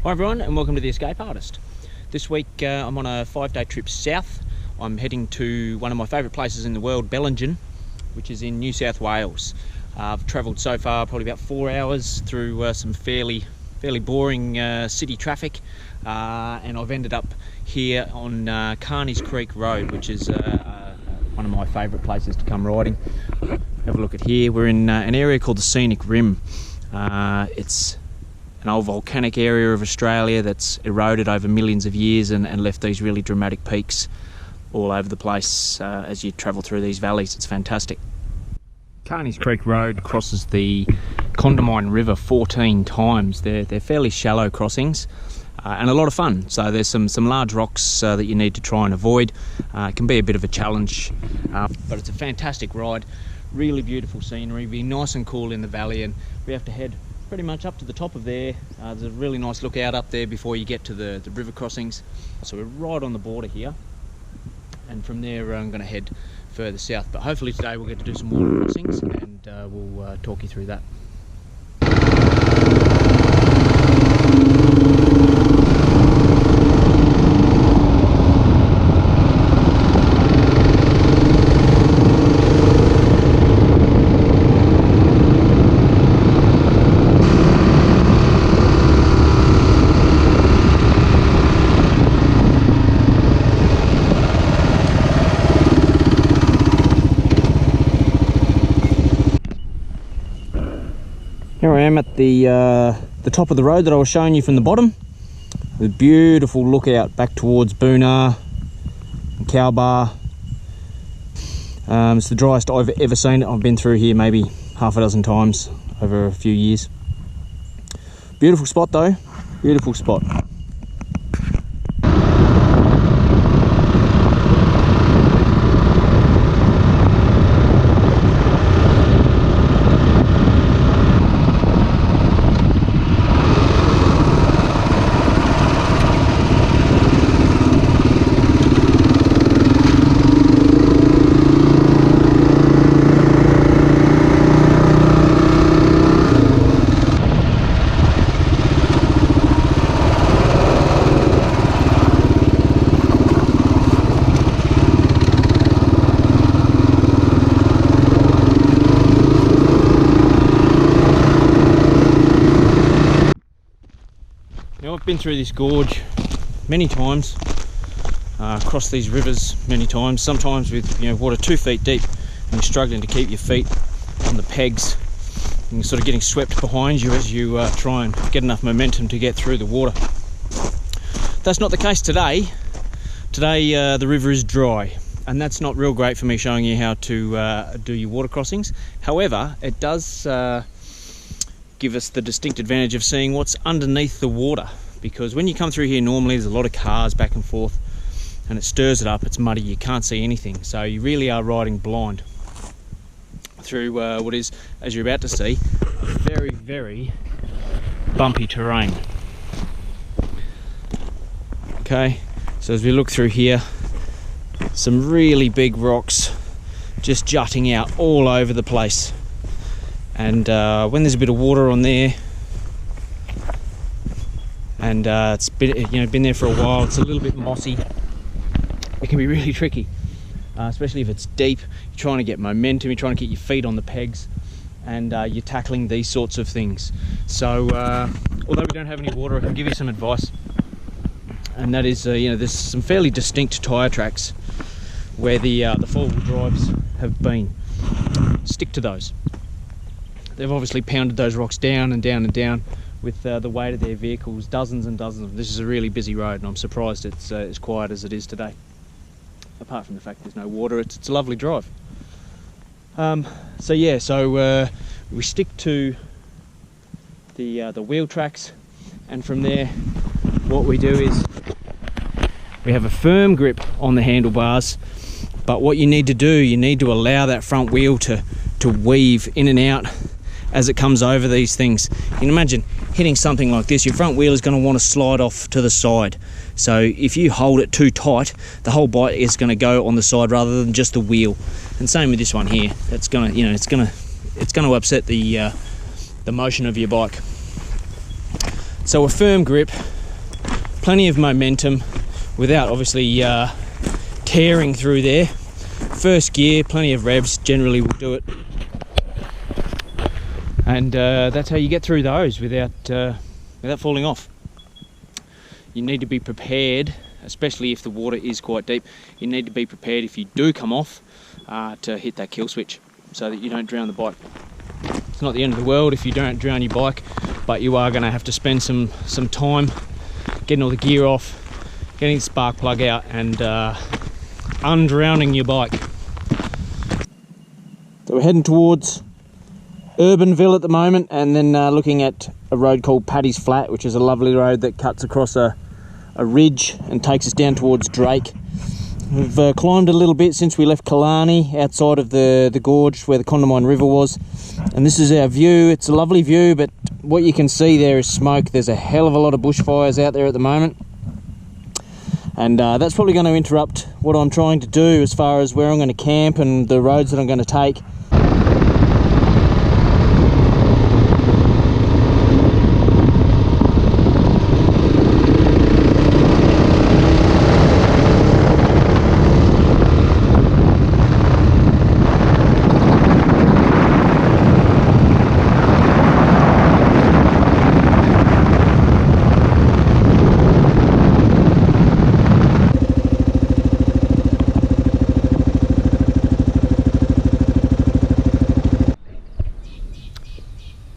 Hi everyone, and welcome to the Escape Artist. This week I'm on a 5-day trip south. I'm heading to one of my favourite places in the world, Bellingen, which is in New South Wales. I've travelled so far probably about 4 hours through some fairly boring city traffic, and I've ended up here on Carney's Creek Road, which is one of my favourite places to come riding. Have a look at here. We're in an area called the Scenic Rim. It's an old volcanic area of Australia that's eroded over millions of years and left these really dramatic peaks all over the place as you travel through these valleys. It's fantastic. Carney's Creek Road crosses the Condamine River 14 times. They're fairly shallow crossings and a lot of fun. So there's some large rocks that you need to try and avoid. It can be a bit of a challenge, but it's a fantastic ride. Really beautiful scenery, be nice and cool in the valley, and we have to head pretty much up to the top of there. There's a really nice lookout up there before you get to the river crossings. So we're right on the border here, and from there I'm going to head further south. But hopefully today we'll get to do some water crossings, and we'll talk you through that. Here I am at the top of the road that I was showing you from the bottom. The beautiful lookout back towards Boonah and Cowbar. It's the driest I've ever seen it. I've been through here maybe half a dozen times over a few years. Beautiful spot though, beautiful spot. Now I've been through this gorge many times, across these rivers many times, sometimes with water 2 feet deep and you're struggling to keep your feet on the pegs and you're sort of getting swept behind you as you try and get enough momentum to get through the water. That's not the case today. Today the river is dry, and that's not real great for me showing you how to do your water crossings. However, it does give us the distinct advantage of seeing what's underneath the water, because when you come through here normally there's a lot of cars back and forth and it stirs it up, it's muddy, you can't see anything, so you really are riding blind through what is, as you're about to see, very, very bumpy terrain. Okay, so as we look through here, some really big rocks just jutting out all over the place. And when there's a bit of water on there, and it's been there for a while, it's a little bit mossy. It can be really tricky, especially if it's deep. You're trying to get momentum, you're trying to get your feet on the pegs, and you're tackling these sorts of things. So, although we don't have any water, I can give you some advice, and that is, there's some fairly distinct tyre tracks where the four-wheel drives have been. Stick to those. They've obviously pounded those rocks down and down and down with the weight of their vehicles, dozens and dozens of them. This is a really busy road, and I'm surprised it's as quiet as it is today. Apart from the fact there's no water, it's a lovely drive. So we stick to the wheel tracks, and from there what we do is we have a firm grip on the handlebars, but what you need to do, you need to allow that front wheel to weave in and out as it comes over these things. You can imagine hitting something like this, your front wheel is going to want to slide off to the side. So if you hold it too tight, the whole bike is going to go on the side rather than just the wheel. And same with this one here. It's going to, it's going to upset the motion of your bike. So a firm grip, plenty of momentum without obviously tearing through there. First gear, plenty of revs generally will do it. And that's how you get through those without falling off. You need to be prepared, especially if the water is quite deep. You need to be prepared if you do come off to hit that kill switch so that you don't drown the bike. It's not the end of the world if you don't drown your bike, but you are going to have to spend some time getting all the gear off, getting the spark plug out, and undrowning your bike. So we're heading towards Urbanville at the moment, and then looking at a road called Paddy's Flat, which is a lovely road that cuts across a ridge and takes us down towards Drake. We've climbed a little bit since we left Killarney, outside of the gorge where the Condamine River was, and this is our view. It's a lovely view, but what you can see there is smoke. There's a hell of a lot of bushfires out there at the moment, and that's probably going to interrupt what I'm trying to do as far as where I'm going to camp and the roads that I'm going to take.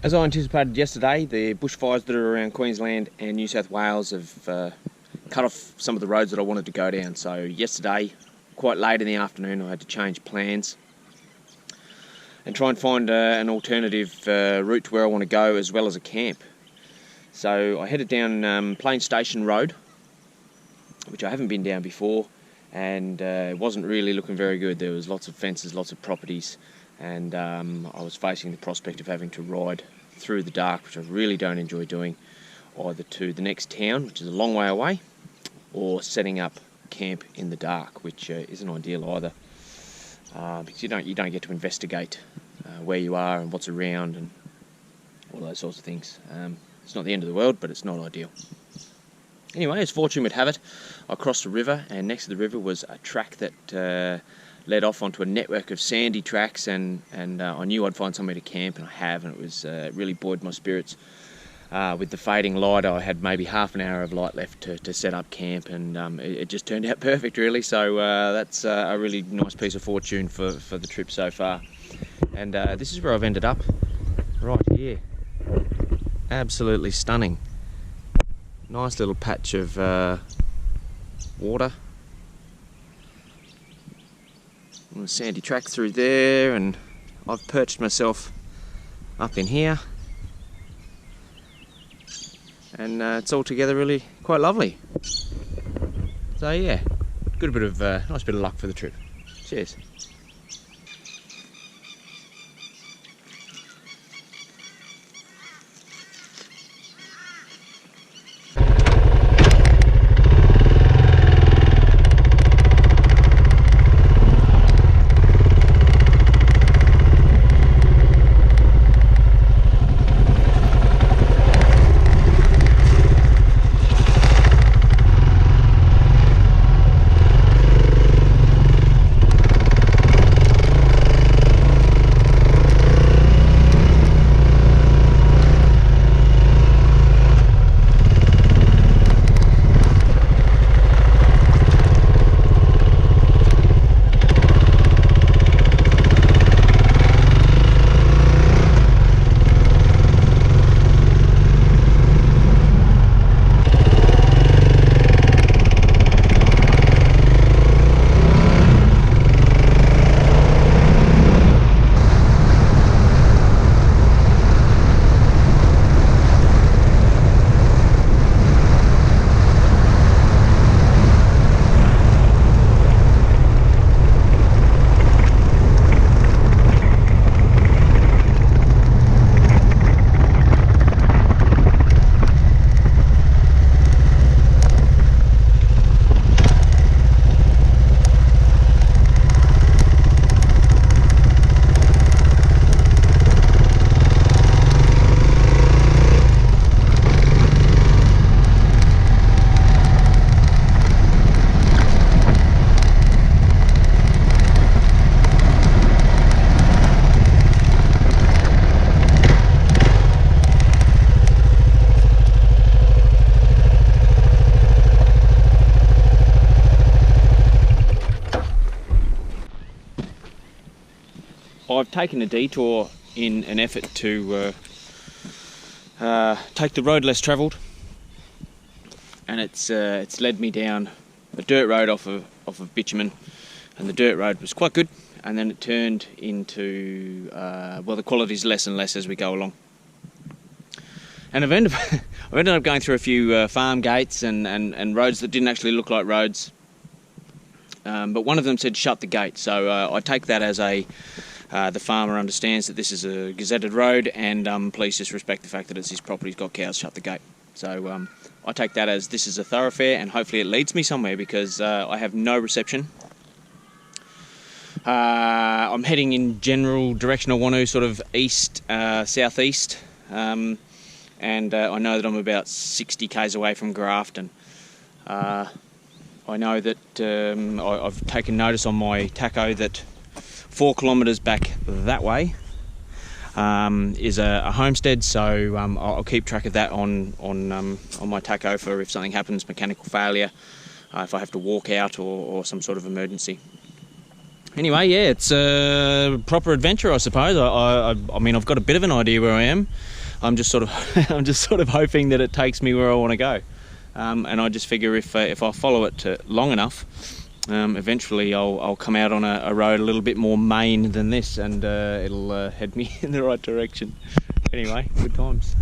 As I anticipated yesterday, the bushfires that are around Queensland and New South Wales have cut off some of the roads that I wanted to go down. So yesterday, quite late in the afternoon, I had to change plans and try and find an alternative route to where I want to go, as well as a camp. So I headed down Plains Station Road, which I haven't been down before, and it wasn't really looking very good. There was lots of fences, lots of properties, and I was facing the prospect of having to ride through the dark, which I really don't enjoy doing, either to the next town, which is a long way away, or setting up camp in the dark, which isn't ideal either, because you don't get to investigate where you are and what's around and all those sorts of things. It's not the end of the world, but it's not ideal. Anyway, as fortune would have it, I crossed the river, and next to the river was a track that led off onto a network of sandy tracks, and I knew I'd find somewhere to camp, and I have, and it was really buoyed my spirits. With the fading light, I had maybe half an hour of light left to set up camp, and it just turned out perfect, really. So that's a really nice piece of fortune for the trip so far. And this is where I've ended up, right here. Absolutely stunning. Nice little patch of water. A sandy track through there, and I've perched myself up in here, and it's all together really quite lovely. So yeah, good bit of nice bit of luck for the trip. Cheers. I've taken a detour in an effort to take the road less travelled, and it's led me down a dirt road off of bitumen, and the dirt road was quite good, and then it turned into well, the quality's less and less as we go along. And I've ended up going through a few farm gates and roads that didn't actually look like roads, but one of them said shut the gate, so I take that as the farmer understands that this is a gazetted road, and please just respect the fact that it's his property, he's got cows, shut the gate. So I take that as this is a thoroughfare, and hopefully it leads me somewhere, because I have no reception. I'm heading in general direction I want to, sort of east, southeast, and I know that I'm about 60 k's away from Grafton. I know that I've taken notice on my tacho that 4 kilometres back that way is a homestead, so I'll keep track of that on my tacho for if something happens, mechanical failure, if I have to walk out or some sort of emergency. Anyway, yeah, it's a proper adventure, I suppose. I mean, I've got a bit of an idea where I am. I'm just sort of hoping that it takes me where I want to go, and I just figure if I follow it long enough, eventually I'll come out on a road a little bit more main than this, and it'll head me in the right direction. Anyway, good times.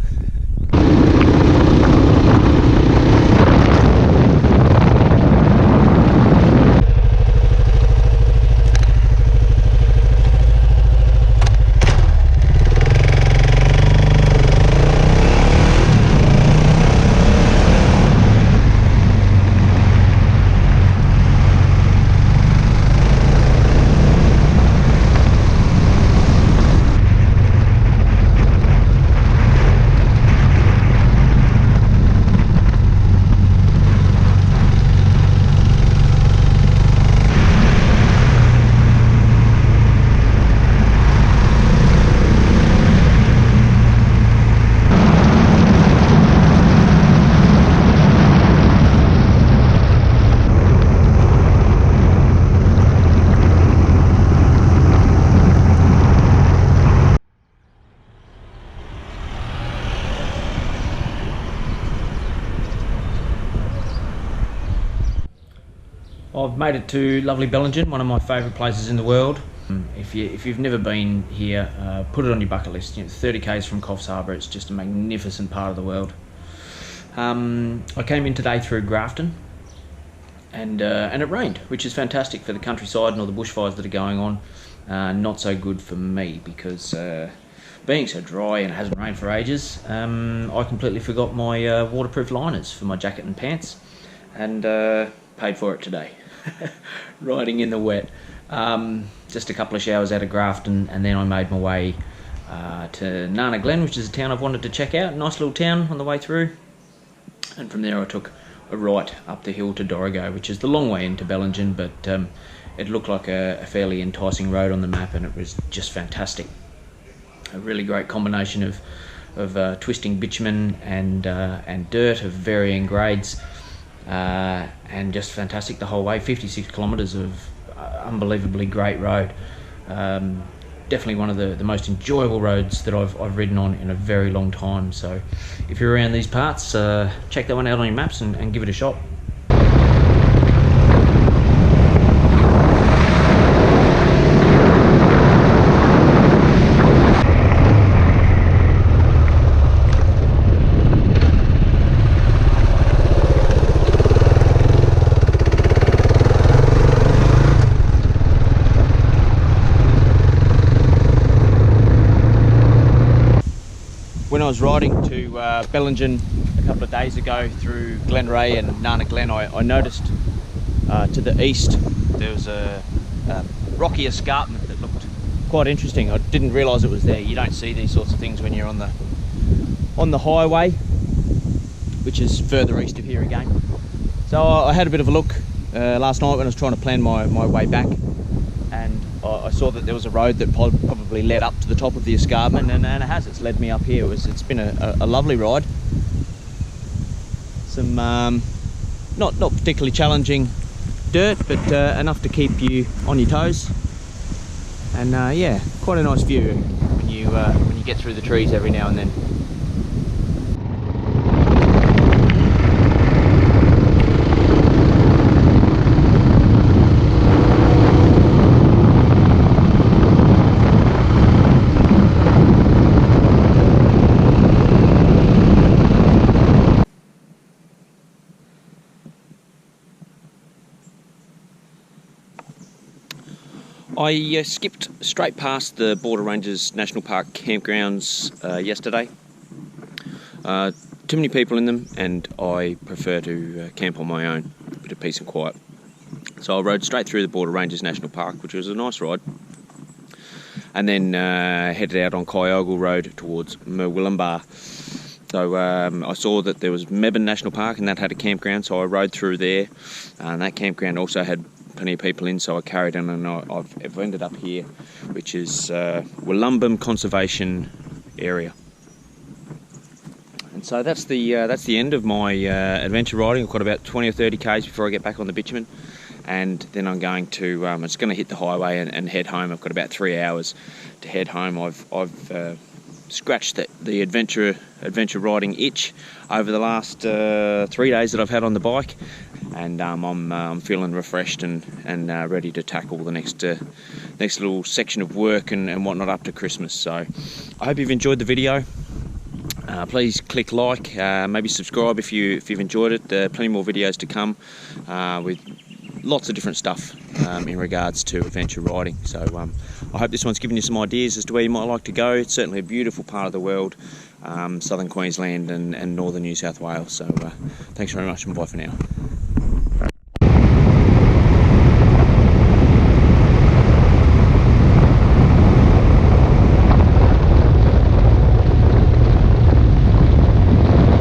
I've made it to lovely Bellingen, one of my favourite places in the world. If you've never been here, put it on your bucket list. 30 k's from Coffs Harbour, it's just a magnificent part of the world. I came in today through Grafton, and it rained, which is fantastic for the countryside and all the bushfires that are going on. Not so good for me, because being so dry and it hasn't rained for ages, I completely forgot my waterproof liners for my jacket and pants, and paid for it today. Riding in the wet. Just a couple of showers out of Grafton, and then I made my way to Nthn Glen, which is a town I've wanted to check out. Nice little town on the way through, and from there I took a right up the hill to Dorrigo, which is the long way into Bellingen, but it looked like a fairly enticing road on the map, and it was just fantastic. A really great combination of twisting bitumen and dirt of varying grades. And just fantastic the whole way. 56 kilometres of unbelievably great road. Definitely one of the most enjoyable roads that I've ridden on in a very long time. So if you're around these parts, check that one out on your maps and give it a shot. When I was riding to Bellingen a couple of days ago through Glenray and Nthn Glen, I noticed to the east there was a rocky escarpment that looked quite interesting. I didn't realise it was there. You don't see these sorts of things when you're on the highway, which is further east of here again. So I had a bit of a look last night when I was trying to plan my way back, and I saw that there was a road that probably led up to the top of the escarpment, and it has. It's led me up here. It's been a lovely ride. Some not particularly challenging dirt, but enough to keep you on your toes. And yeah, quite a nice view when you get through the trees every now and then. I skipped straight past the Border Ranges National Park campgrounds yesterday. Too many people in them, and I prefer to camp on my own, a bit of peace and quiet. So I rode straight through the Border Ranges National Park, which was a nice ride, and then headed out on Kyogle Road towards Murwillumbah. So I saw that there was Mebane National Park, and that had a campground, so I rode through there, and that campground also had plenty of people in, so I carried on, and I've ended up here, which is Wollumboom Conservation Area. And so that's the end of my adventure riding. I've got about 20 or 30 k's before I get back on the bitumen, and then I'm going to I'm just going to hit the highway and head home. I've got about 3 hours to head home. I've scratched the adventure riding itch over the last 3 days that I've had on the bike, and I'm feeling refreshed and ready to tackle the next little section of work and whatnot up to Christmas. So I hope you've enjoyed the video. Please click like, maybe subscribe if you've enjoyed it. There are plenty more videos to come with lots of different stuff in regards to adventure riding. So I hope this one's given you some ideas as to where you might like to go. It's certainly a beautiful part of the world, southern Queensland and northern New South Wales. So thanks very much, and bye for now.